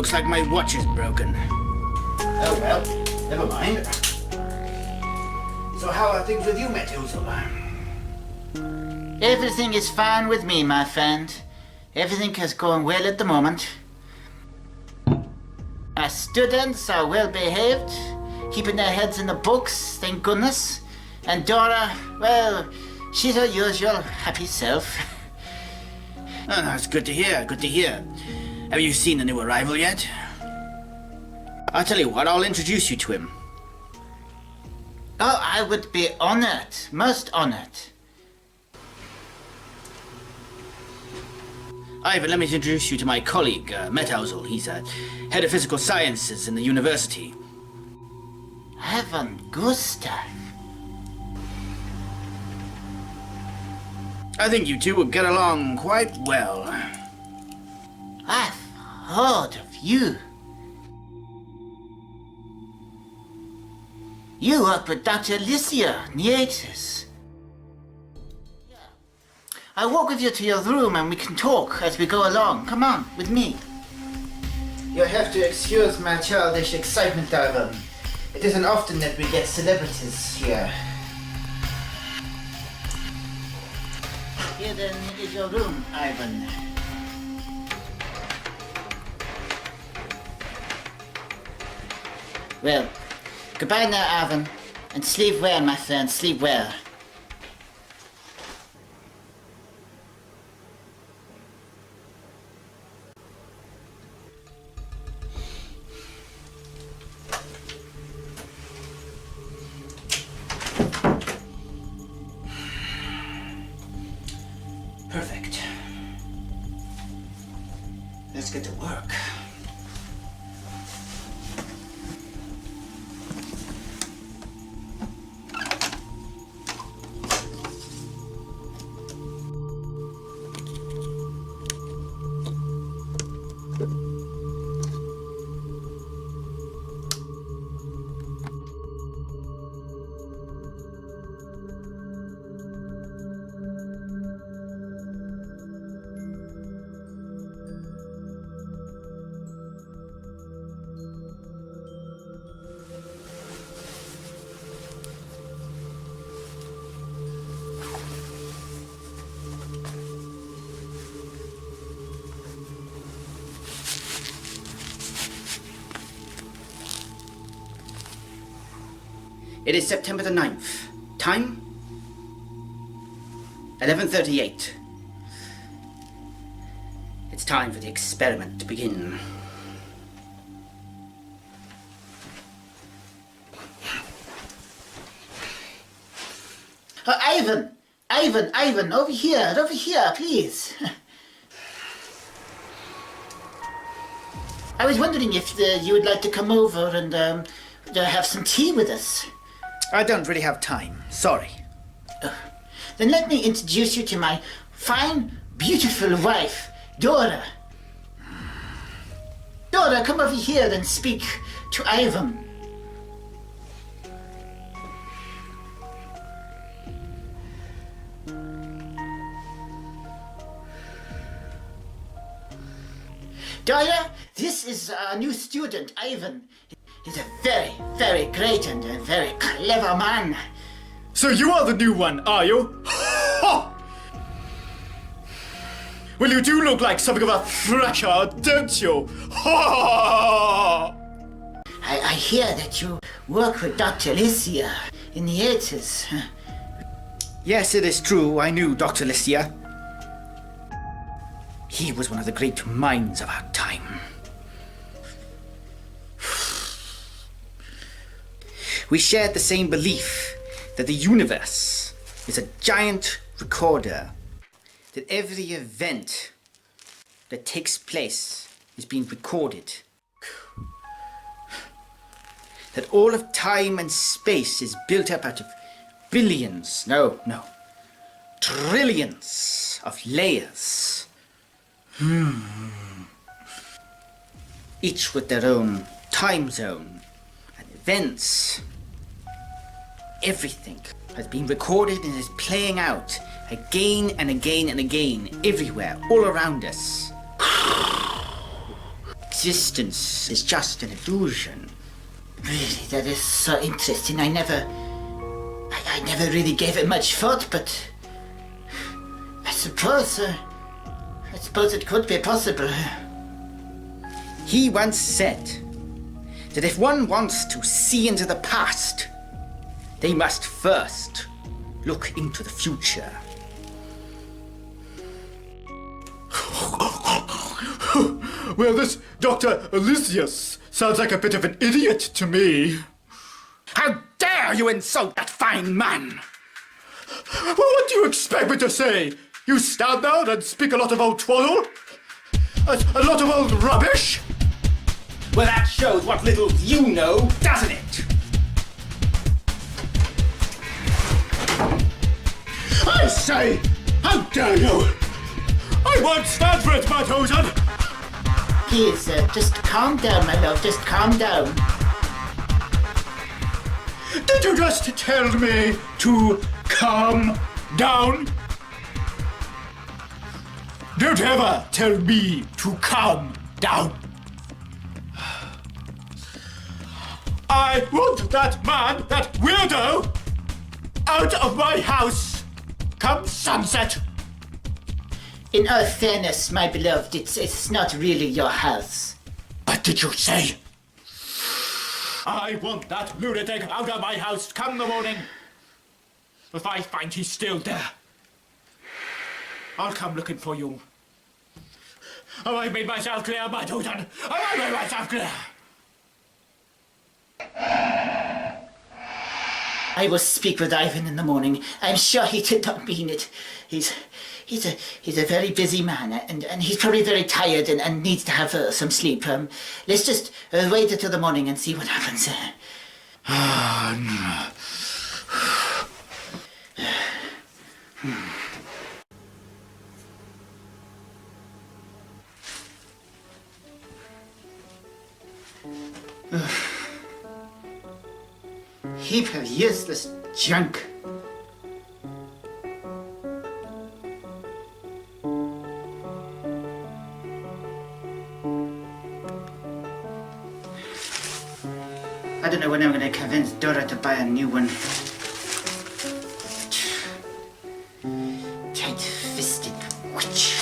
Looks like my watch is broken. Oh well, never mind. So how are things with you, Macleod? Everything is fine with me, my friend. Everything is going well at the moment. Our students are well behaved, keeping their heads in the books, thank goodness. And Dora, well, she's her usual happy self. Oh, that's good to hear, good to hear. Have you seen the new arrival yet? I'll tell you what, I'll introduce you to him. Oh, I would be honored, most honored. Ivan, let me introduce you to my colleague, Macleod. He's head of physical sciences in the university. Ivan Gustav. I think you two would get along quite well. I've heard of you. You work with Dr. Alicia Nietzsche. I'll walk with you to your room and we can talk as we go along. Come on, with me. You'll have to excuse my childish excitement, Ivan. It isn't often that we get celebrities here. Here then is your room, Ivan. Well, goodbye now, Ivan. And sleep well, my friend, sleep well. Perfect. Let's get to work. It is September the 9th. Time? 11:38. It's time for the experiment to begin. Oh, Ivan, over here, please. I was wondering if you would like to come over and have some tea with us. I don't really have time, sorry. Then let me introduce you to my fine, beautiful wife, Dora. Dora, come over here and speak to Ivan. Dora, this is our new student, Ivan. He's a very, very great and a very clever man. So you are the new one, are you? Ha! Well, you do look like something of a thrasher, don't you? Ha! I hear that you work with Dr. Alicia in the 80s. Yes, it is true. I knew Dr. Alicia. He was one of the great minds of our time. We shared the same belief that the universe is a giant recorder, that every event that takes place is being recorded, that all of time and space is built up out of billions, trillions of layers, each with their own time zone and events. Everything has been recorded and is playing out again and again and again, everywhere, all around us. existence is just an illusion. Really, that is so interesting. I never really gave it much thought, but I suppose it could be possible. He once said that if one wants to see into the past, they must first look into the future. Well, this Dr. Elysius sounds like a bit of an idiot to me. How dare you insult that fine man? Well, what do you expect me to say? You stand there and speak a lot of old twaddle? A lot of old rubbish? Well, that shows what little you know, doesn't it? I say, how dare you? I won't stand for it, Mathosen! Please, just calm down, my love. Just calm down. Did you just tell me to calm down? Don't ever tell me to calm down. I want that man, that weirdo, out of my house come sunset. In all fairness, my beloved, it's not really your house. What did you say? I want that lunatic out of my house come the morning. If I find he's still there, I'll come looking for you. Have I made myself clear, Mathosen? Have I made myself clear? I will speak with Ivan in the morning. I'm sure he did not mean it. He's a very busy man, and he's probably very tired and needs to have some sleep. Let's just wait until the morning and see what happens. Heap of useless junk. I don't know when I'm going to convince Dora to buy a new one. Tight-fisted witch.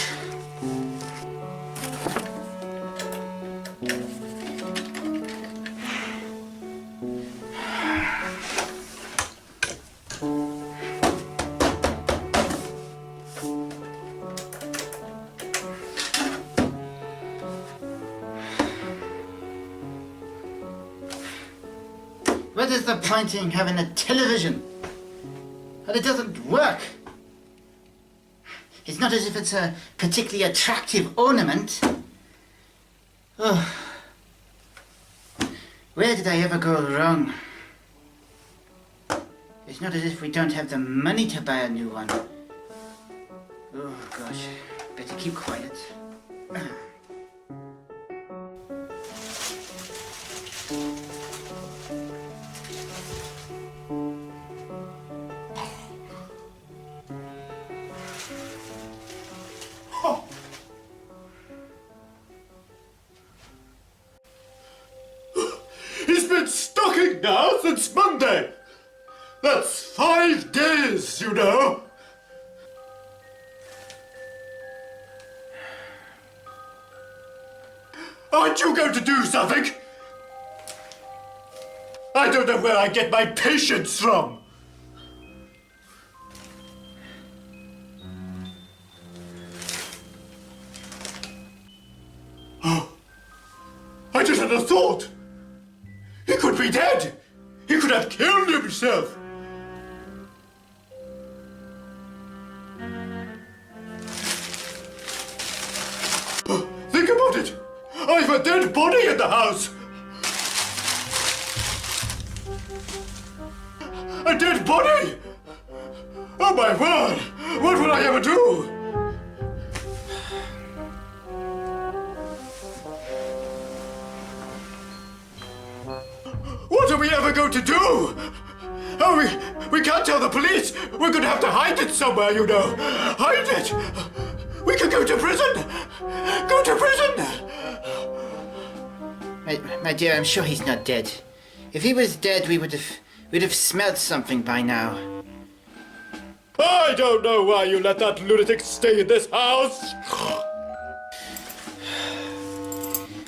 What is the point in having a television? And it doesn't work. It's not as if it's a particularly attractive ornament. Oh. Where did I ever go wrong? It's not as if we don't have the money to buy a new one. Oh gosh, better keep quiet. He's been stalking now since Monday. That's 5 days, you know. Aren't you going to do something? I don't know where I get my patience from. Oh, I just had a thought. He could be dead. He could have killed himself. Think about it. I've a dead body in the house. A dead body? Oh my word! What will I ever do? What are we ever going to do? Oh, we can't tell the police. We're going to have to hide it somewhere, you know. Hide it. We could go to prison. Go to prison. My dear, I'm sure he's not dead. If he was dead, we'd have smelt something by now. I don't know why you let that lunatic stay in this house.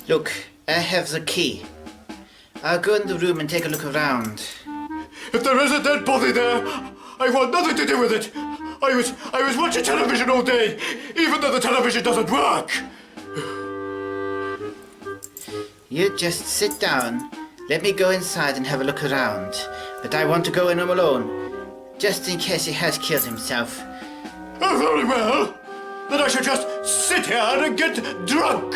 Look, I have the key. I'll go in the room and take a look around. If there is a dead body there, I want nothing to do with it. I was watching television all day, even though the television doesn't work. You just sit down. Let me go inside and have a look around. But I want to go in alone, just in case he has killed himself. Oh, very well. Then I should just sit here and get drunk.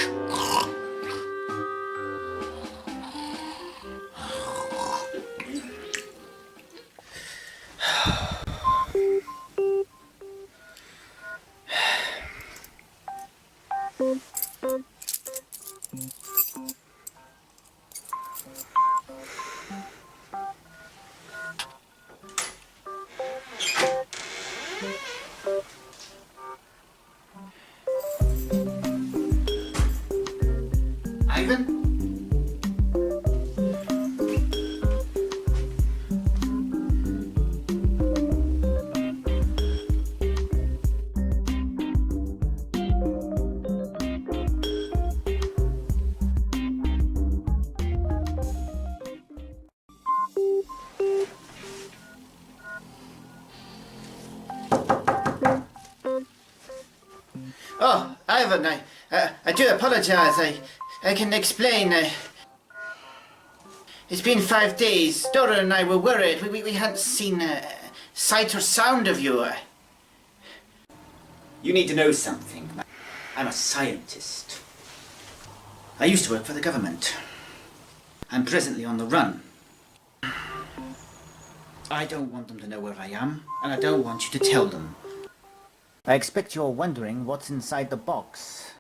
Ivan? Oh, Ivan, I do apologize. I can explain. It's been 5 days. Dora and I were worried. We hadn't seen sight or sound of you. You need to know something. I'm a scientist. I used to work for the government. I'm presently on the run. I don't want them to know where I am, and I don't want you to tell them. I expect you're wondering what's inside the box.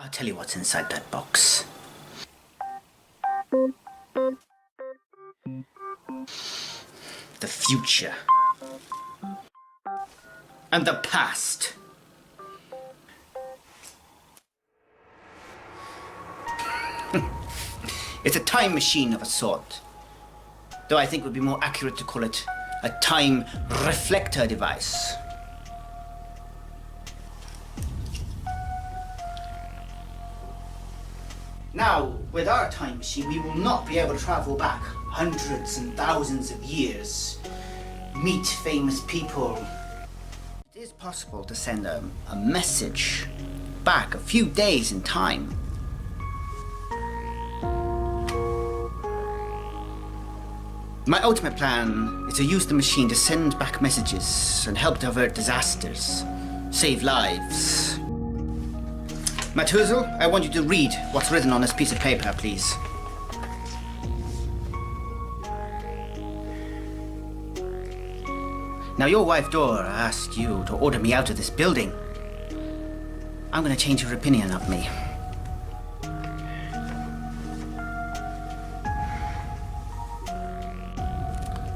I'll tell you what's inside that box. The future. And the past. It's a time machine of a sort. Though I think it would be more accurate to call it a time reflector device. Now, with our time machine, we will not be able to travel back hundreds and thousands of years, meet famous people. It is possible to send a message back a few days in time. My ultimate plan is to use the machine to send back messages and help to avert disasters, save lives. Matuzel, I want you to read what's written on this piece of paper, please. Now, your wife Dora asked you to order me out of this building. I'm going to change your opinion of me.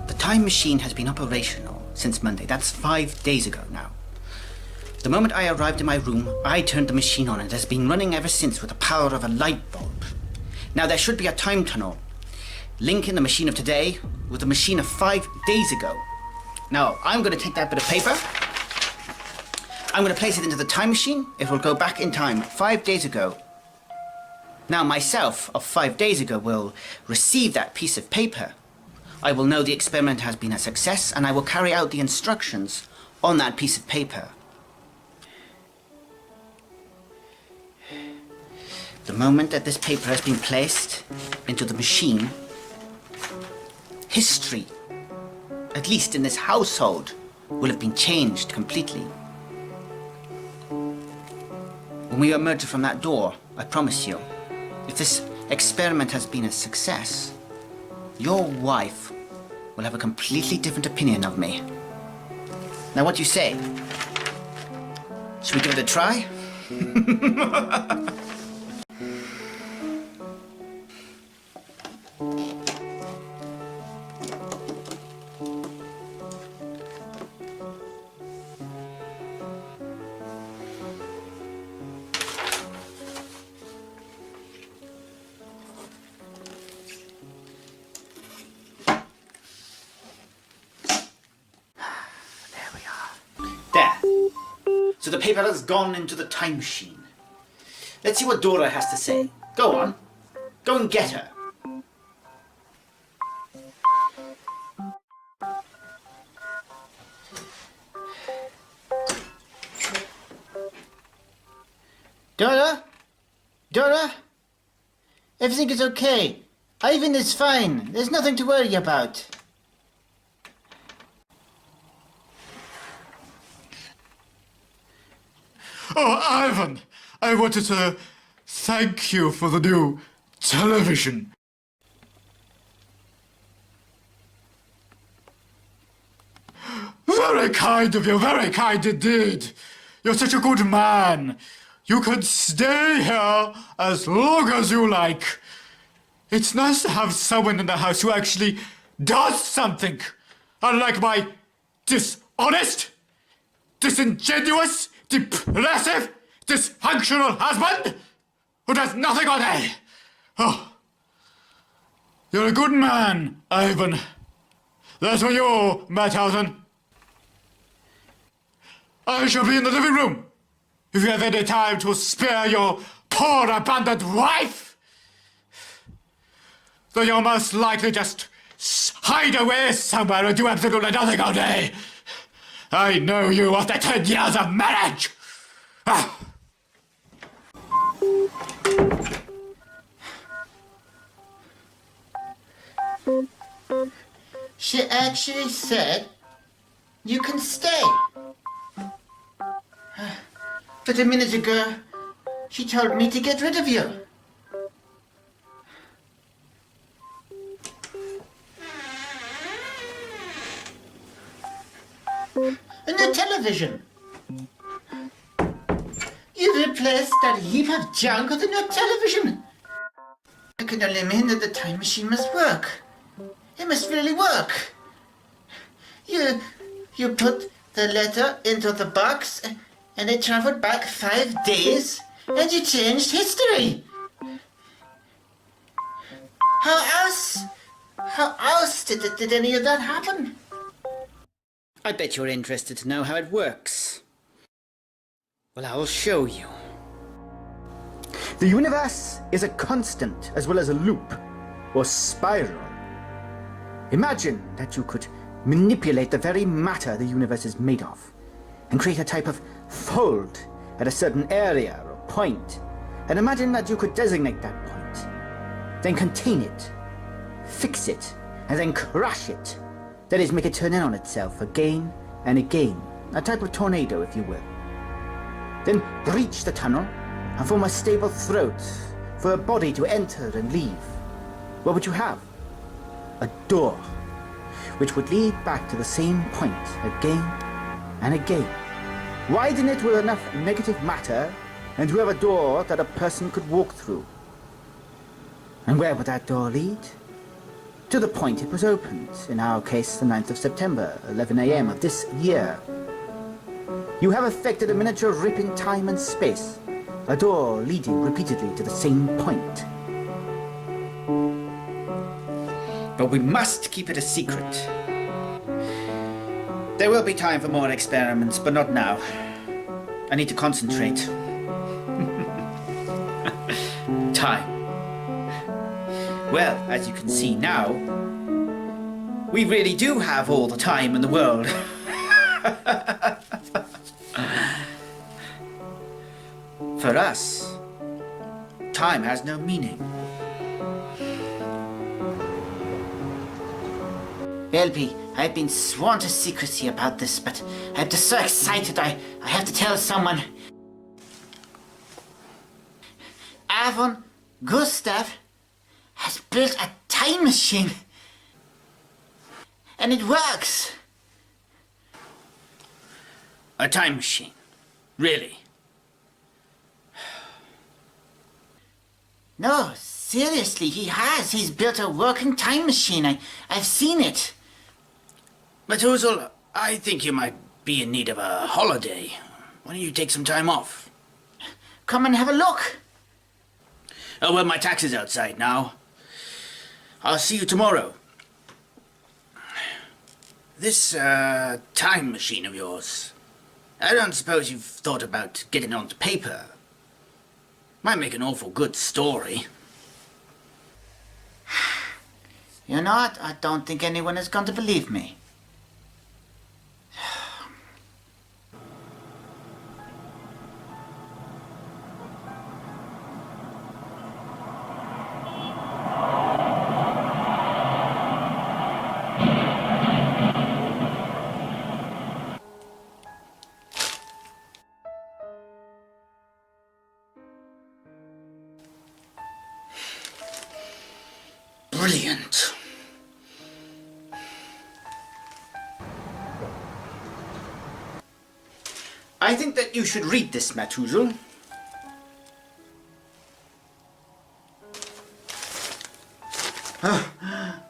The time machine has been operational since Monday. That's 5 days ago now. The moment I arrived in my room, I turned the machine on. It has been running ever since with the power of a light bulb. Now, there should be a time tunnel linking the machine of today with the machine of 5 days ago. Now, I'm going to take that bit of paper. I'm going to place it into the time machine. It will go back in time 5 days ago. Now, myself of 5 days ago will receive that piece of paper. I will know the experiment has been a success, and I will carry out the instructions on that piece of paper. The moment that this paper has been placed into the machine, history, at least in this household, will have been changed completely. When we emerge from that door, I promise you, if this experiment has been a success, your wife will have a completely different opinion of me. Now, what do you say? Should we give it a try? So the paper has gone into the time machine. Let's see what Dora has to say. Go on. Go and get her. Dora? Dora? Everything is okay. Ivan is fine. There's nothing to worry about. Oh, Ivan, I wanted to thank you for the new television. Very kind of you, very kind indeed. You're such a good man. You can stay here as long as you like. It's nice to have someone in the house who actually does something. Unlike my dishonest, disingenuous, depressive, dysfunctional husband who does nothing all day. Oh, you're a good man, Ivan. That's for you, Mauthausen. I shall be in the living room. If you have any time to spare your poor abandoned wife, though you'll most likely just hide away somewhere and do absolutely nothing all day. I know you after 10 years of marriage. Ah. She actually said you can stay. But a minute ago, she told me to get rid of you. A new television. You replaced that heap of junk with a new television. I can only mean that the time machine must work. It must really work. You put the letter into the box and it traveled back 5 days and you changed history. How else did any of that happen? I bet you're interested to know how it works. Well, I'll show you. The universe is a constant as well as a loop, or spiral. Imagine that you could manipulate the very matter the universe is made of, and create a type of fold at a certain area or point, and imagine that you could designate that point, then contain it, fix it, and then crush it. That is, make it turn in on itself again and again, a type of tornado, if you will. Then breach the tunnel and form a stable throat for a body to enter and leave. What would you have? A door, which would lead back to the same point again and again. Widen it with enough negative matter, and you have a door that a person could walk through. And where would that door lead? To the point it was opened, in our case the 9th of September, 11 a.m. of this year. You have affected a miniature rip in time and space, a door leading repeatedly to the same point. But we must keep it a secret. There will be time for more experiments, but not now. I need to concentrate. Time. Well, as you can see now, we really do have all the time in the world. For us, time has no meaning. Belby, I've been sworn to secrecy about this, but I'm just so excited I have to tell someone. Avon Gustav has built a time machine. And it works. A time machine? Really? No, seriously, he has. He's built a working time machine. I've seen it. Methuselah, I think you might be in need of a holiday. Why don't you take some time off? Come and have a look. Oh, well, my taxi's outside now. I'll see you tomorrow. This, time machine of yours, I don't suppose you've thought about getting onto paper. Might make an awful good story. You know what? I don't think anyone is going to believe me. Brilliant. I think that you should read this, Matuzel.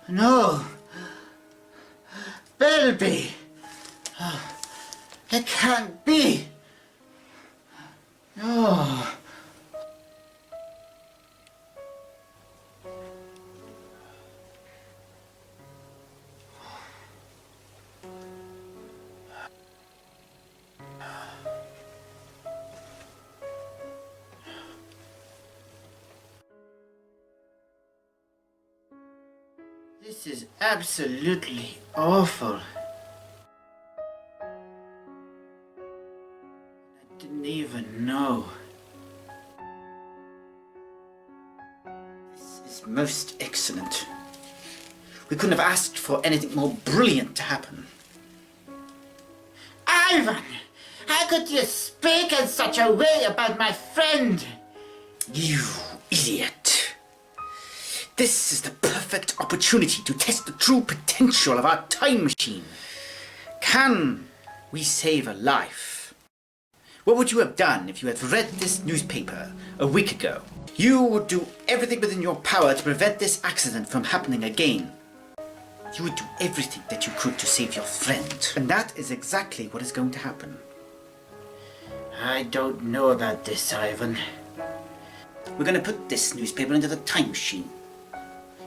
No. Belby. It can't be. No. This is absolutely awful. I didn't even know. This is most excellent. We couldn't have asked for anything more brilliant to happen. Ivan! How could you speak in such a way about my friend? You idiot. This is the perfect opportunity to test the true potential of our time machine. Can we save a life? What would you have done if you had read this newspaper a week ago? You would do everything within your power to prevent this accident from happening again. You would do everything that you could to save your friend. And that is exactly what is going to happen. I don't know about this, Ivan. We're going to put this newspaper into the time machine.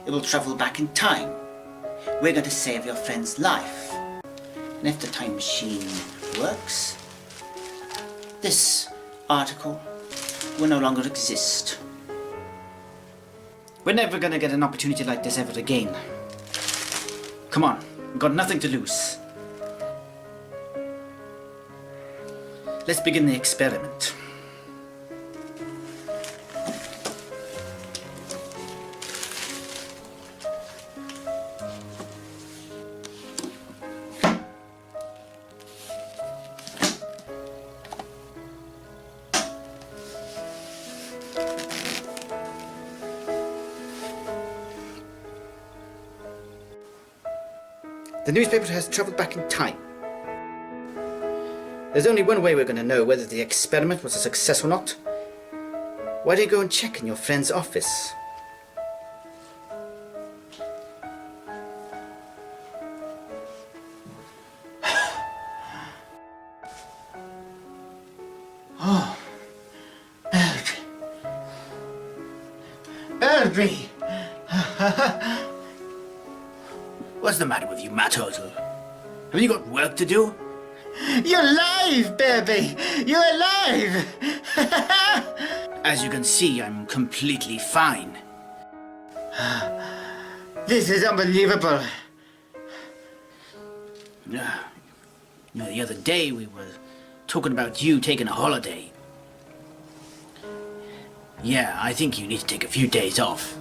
It will travel back in time. We're going to save your friend's life. And if the time machine works, this article will no longer exist. We're never going to get an opportunity like this ever again. Come on, we've got nothing to lose. Let's begin the experiment. The newspaper has travelled back in time. There's only one way we're going to know whether the experiment was a success or not. Why don't you go and check in your friend's office? Oh, Belby. Belby! What's the matter with you, Macleod? Have you got work to do? You're alive, baby! You're alive! As you can see, I'm completely fine. This is unbelievable. The other day we were talking about you taking a holiday. Yeah, I think you need to take a few days off.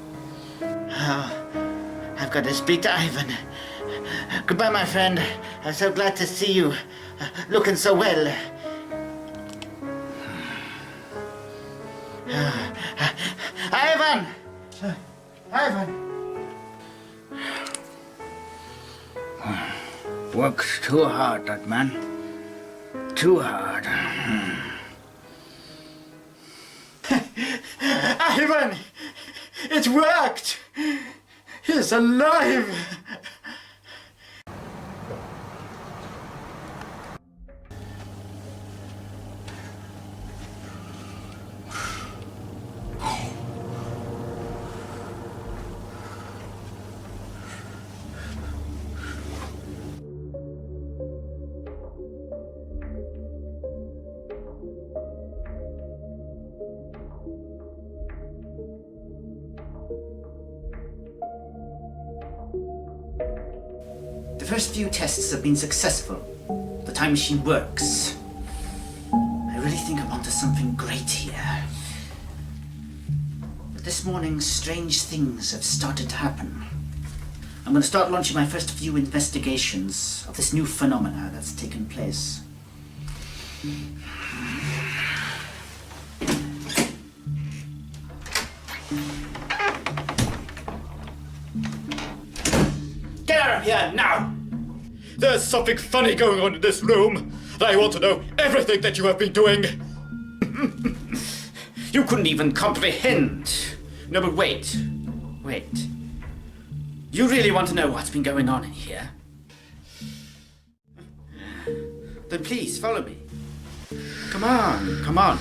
I've got to speak to Ivan. Goodbye, my friend. I'm so glad to see you. Looking so well. Ivan! Ivan! Worked too hard, that man. Too hard. Ivan! It worked! He's alive! first few tests have been successful. The time machine works. I really think I'm onto something great here. But this morning, strange things have started to happen. I'm going to start launching my first few investigations of this new phenomena that's taken place. Get out of here now! There's something funny going on in this room, and I want to know everything that you have been doing. You couldn't even comprehend. No, but wait. You really want to know what's been going on in here? Then please, follow me. Come on.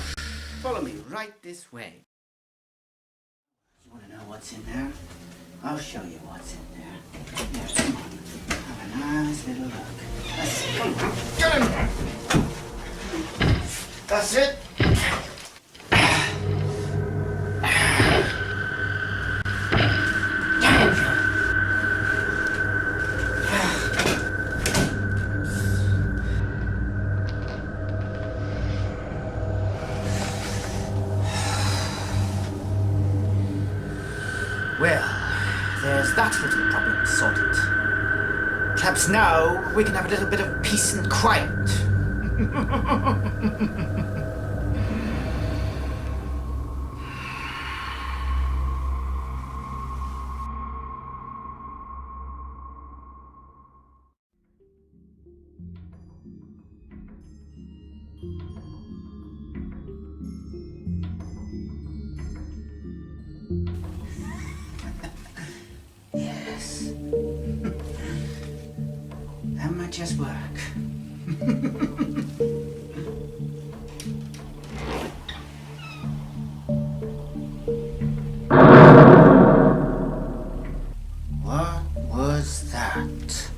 Follow me right this way. You want to know what's in there? I'll show you what's in there. Yeah, come on. Have a nice little look. Come on. Get in there! That's it. Well, there's that little problem sorted. Perhaps now we can have a little bit of peace and quiet. Yes. That might just work. What was that?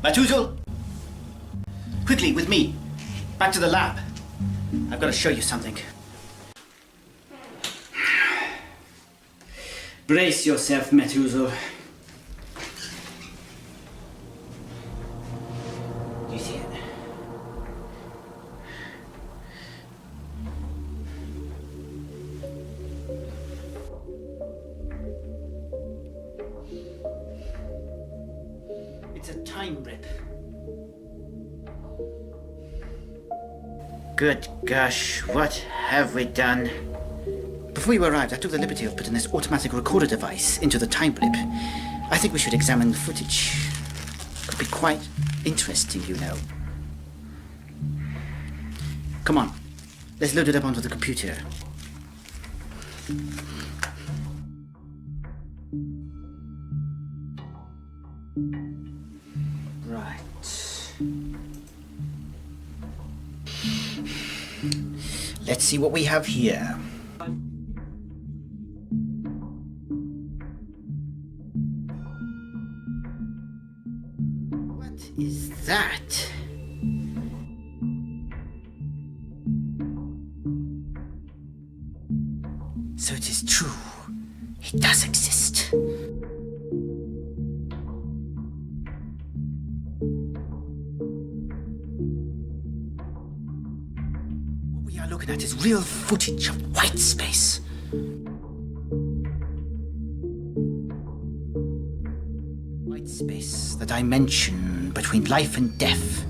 Macleod! Quickly, with me. Back to the lab. I've got to show you something. Brace yourself, Macleod. Do you see it? It's a time rip. Good gosh, what have we done? Before you arrived, I took the liberty of putting this automatic recorder device into the time blip. I think we should examine the footage. Could be quite interesting, you know. Come on, let's load it up onto the computer. Right. Let's see what we have here. What is that? So it is true. It does exist. What we are looking at is real footage of white space. White space, the dimension between life and death.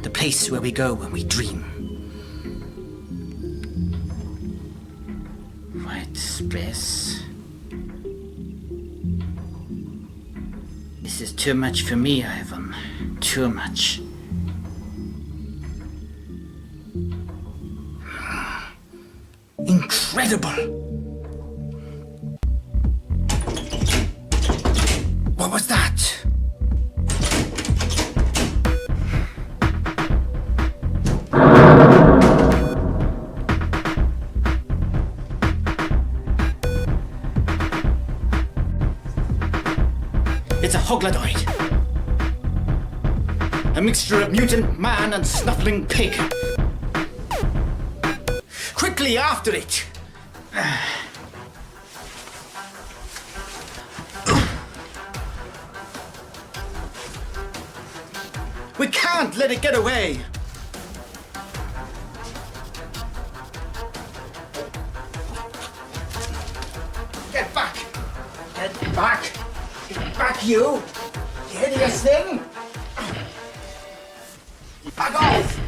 The place where we go when we dream. White space. This is too much for me, Ivan. Too much. Incredible! What was that? It's a hoglodoid. A mixture of mutant man and snuffling pig. Quickly after it! We can't let it get away! Get back! Get back! Get back, you! You hideous thing! Back off!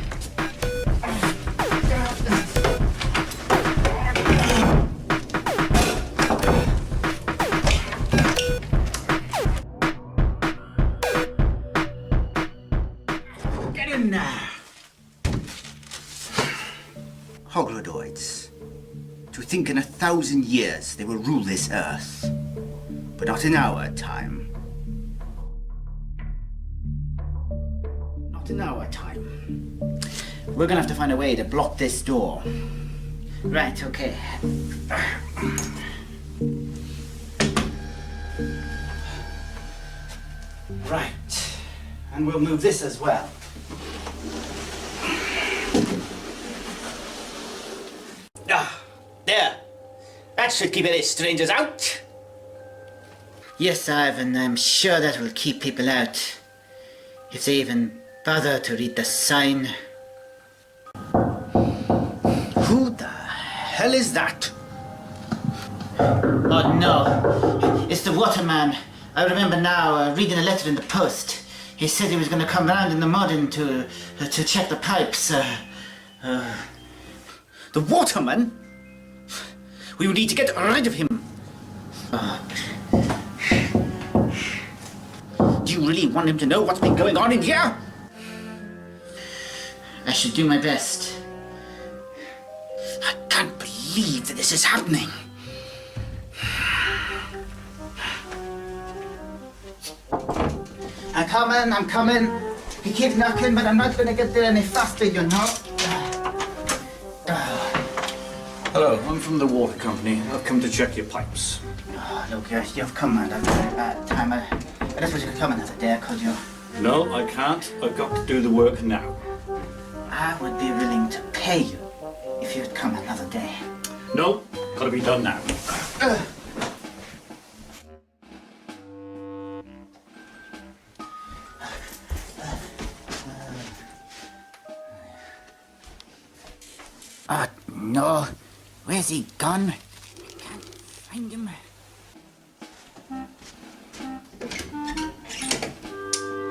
Get in there! Hoglodoids. To think in 1,000 years they will rule this earth. But not in our time. Not in our time. We're gonna have to find a way to block this door. Right, okay. Right. And we'll move this as well. Ah, there. That should keep any strangers out. Yes, Ivan, I'm sure that will keep people out. If they even bother to read the sign. Who the hell is that? Oh no, it's the waterman. I remember now reading a letter in the post. He said he was going to come round in the morning to check the pipes. The waterman? We will need to get rid of him. Do you really want him to know what's been going on in here? I should do my best. I can't believe that this is happening. I'm coming. You keep knocking, but I'm not going to get there any faster, you know. Hello, I'm from the water company. I've come to check your pipes. Oh, look, you've come at a very bad time. I just wish you could come another day, could you? No, I can't. I've got to do the work now. I would be willing to pay you if you'd come another day. No, gotta be done now. No. Where's he gone? I can't find him.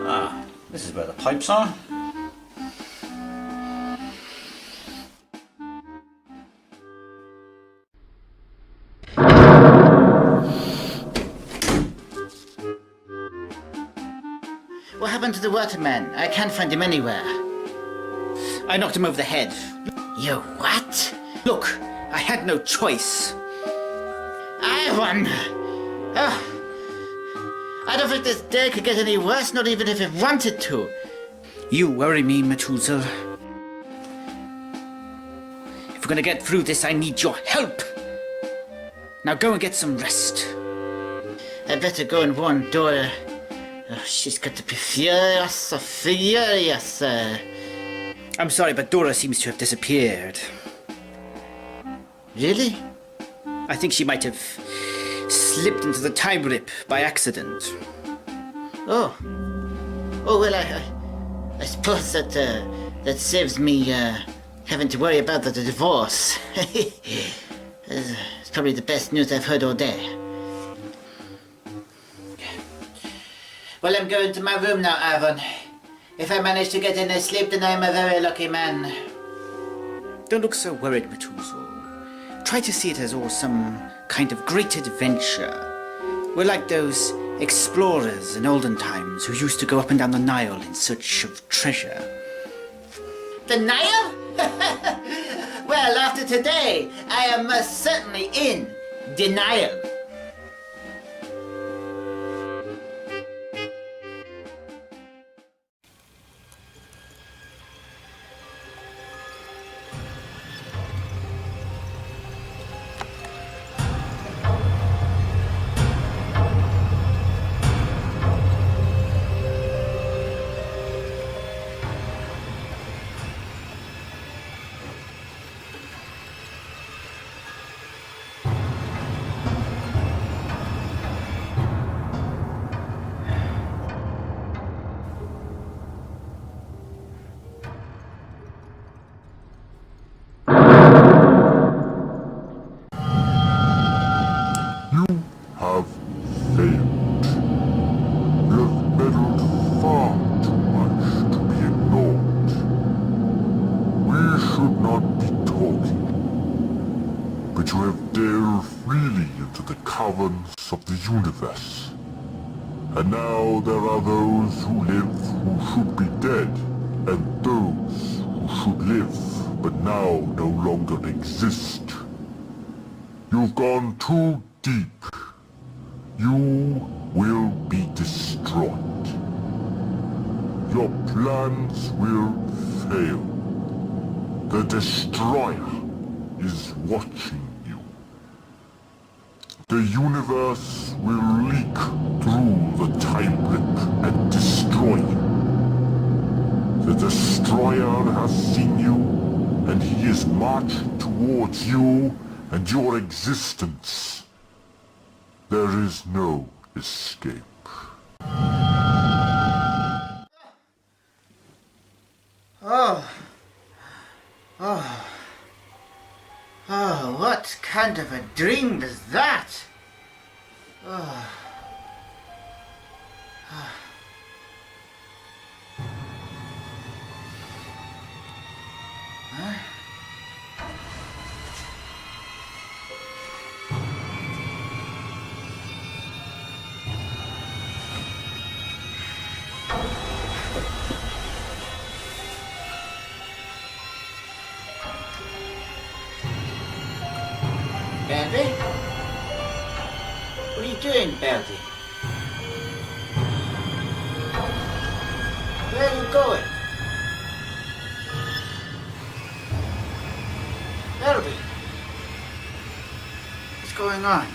Ah, this is where the pipes are. What happened to the waterman? I can't find him anywhere. I knocked him over the head. You what? Look, I had no choice. Ivan! Oh, I don't think this day could get any worse, not even if it wanted to. You worry me, Methuselah. If we're gonna get through this, I need your help. Now go and get some rest. I better go and warn Dora. Oh, she's got to be furious, furious. I'm sorry, but Dora seems to have disappeared. Really? I think she might have slipped into the time rip by accident. Oh. Oh, well, I suppose that saves me having to worry about the divorce. It's probably the best news I've heard all day. Well, I'm going to my room now, Ivan. If I manage to get any sleep, then I'm a very lucky man. Don't look so worried, Methuselah. Try to see it as all some kind of great adventure. We're like those explorers in olden times who used to go up and down the Nile in search of treasure. The Nile? Well, after today, I am most certainly in denial. chaos of the universe. And now there are those who live who should be dead, and those who should live but now no longer exist. You've gone too deep. You will be destroyed. Your plans will fail. The Destroyer is watching you. The universe will leak through the time rip and destroy you. The Destroyer has seen you, and he is marching towards you and your existence. There is no escape. Oh, what kind of a dream was that? Belby? What are you doing, Belby? Where are you going? Belby? What's going on?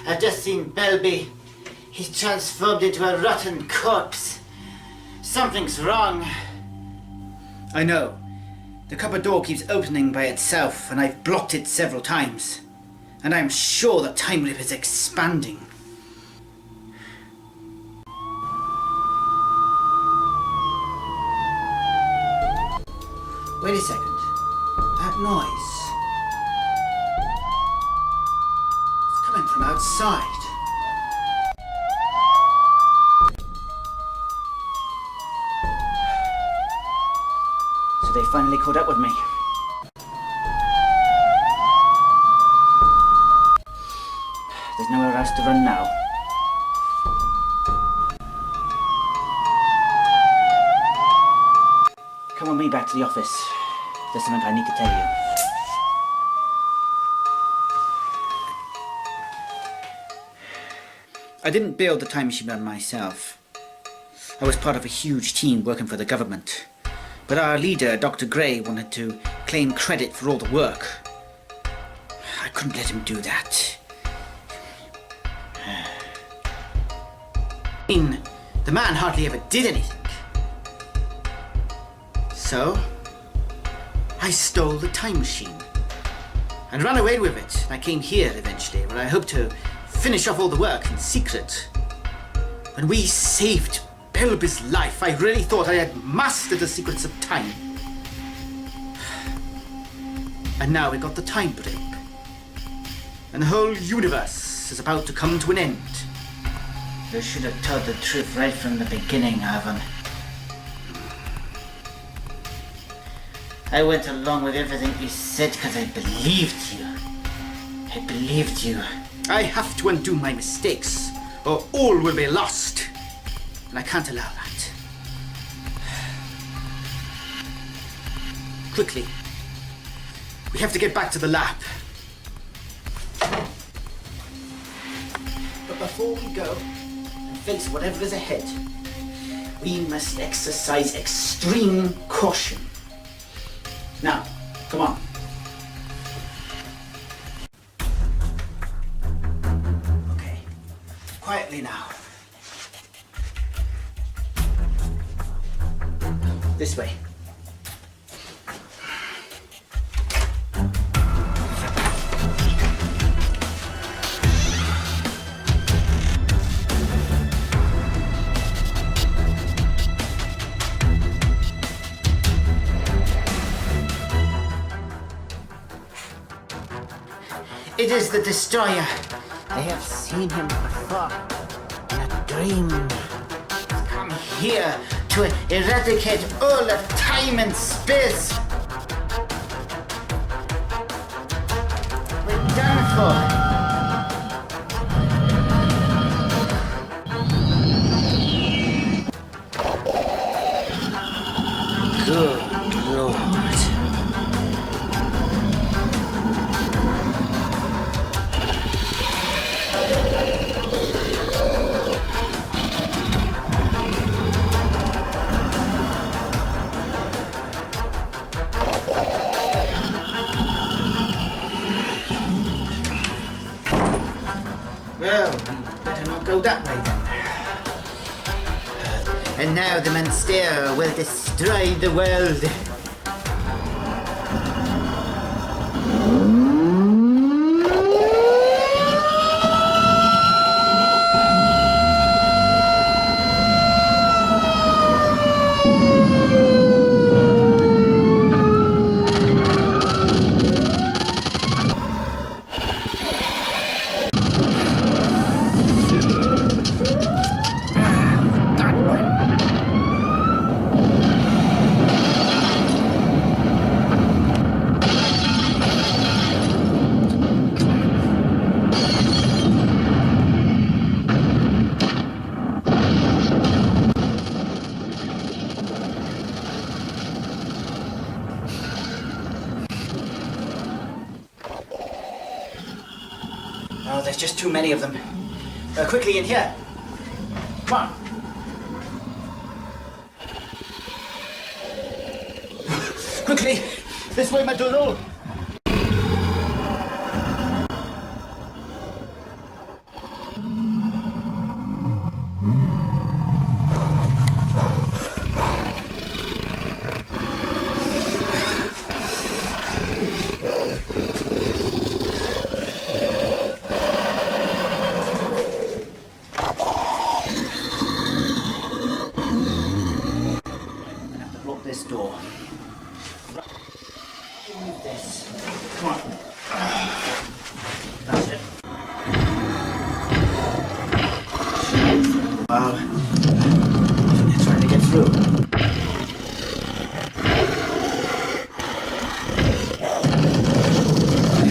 I've just seen Belby. He's transformed into a rotten corpse. Something's wrong. I know. The cupboard door keeps opening by itself, and I've blocked it several times. And I'm sure the time loop is expanding. Wait a second. That noise. It's coming from outside. So they finally caught up with me. There's nowhere else to run now. Come with me back to the office. There's something I need to tell you. I didn't build the time machine by myself. I was part of a huge team working for the government. But our leader, Dr. Gray, wanted to claim credit for all the work. I couldn't let him do that. I mean, the man hardly ever did anything. So, I stole the time machine and ran away with it. I came here eventually, where I hoped to finish off all the work in secret. When we saved Belby's life, I really thought I had mastered the secrets of time. And now we got the time blip. And the whole universe is about to come to an end. You should have told the truth right from the beginning, Ivan. I went along with everything you said because I believed you. I believed you. I have to undo my mistakes, or all will be lost. And I can't allow that. Quickly. We have to get back to the lab. before we go and face whatever is ahead, we must exercise extreme caution. Now, come on. Okay, quietly now. This way. It is the Destroyer. I have seen him before in a dream. He's come here to eradicate all of time and space. We're done for. Good Lord. Well, better not go that way then. And now the monster will destroy the world. Oh, there's just too many of them. Quickly in here. Come on. Quickly! This way, Macleod! This door. Move this. Come on. That's it. Well, it's trying to get through.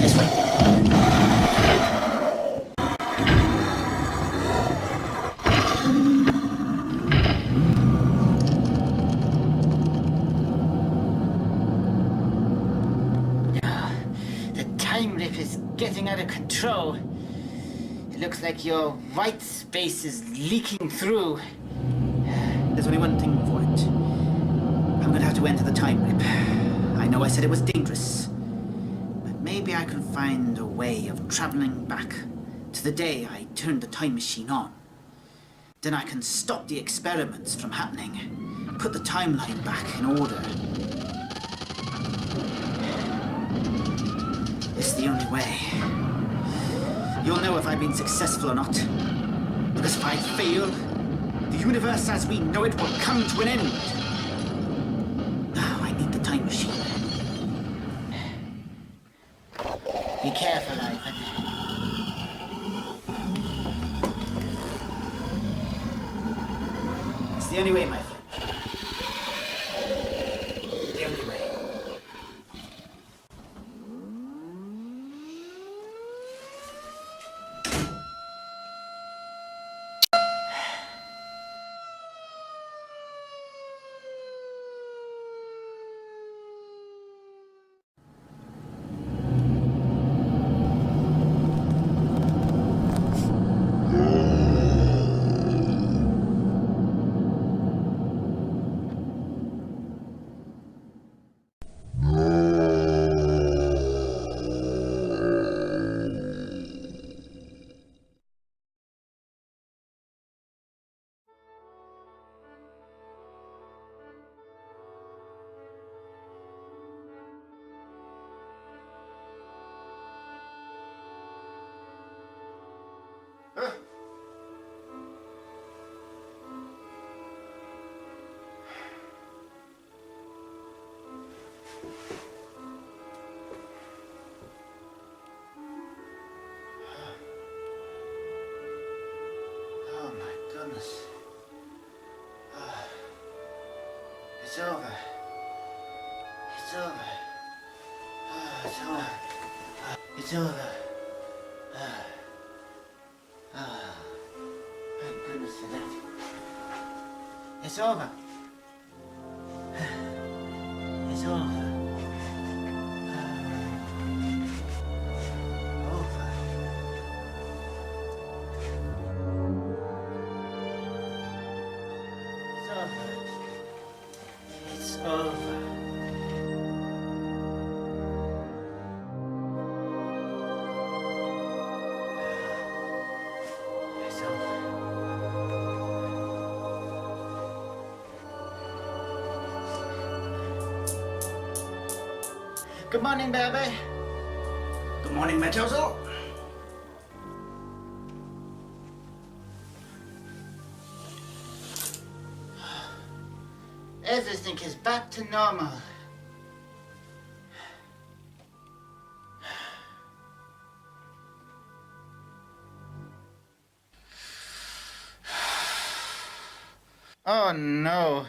This way. Time rip is getting out of control. It looks like your white space is leaking through. There's only one thing for it. I'm gonna have to enter the time rip. I know I said it was dangerous, but maybe I can find a way of traveling back to the day I turned the time machine on. Then I can stop the experiments from happening, put the timeline back in order. It's the only way. You'll know if I've been successful or not. Because if I fail, the universe as we know it will come to an end. Now I need the time machine. Be careful, Ivan. It's the only way, my friend. The only way. It's over. Thank goodness for that. It's over. It's over. Over. It's over. It's over. It's over. Good morning, baby. Good morning, Metozo. Everything is back to normal. Oh no.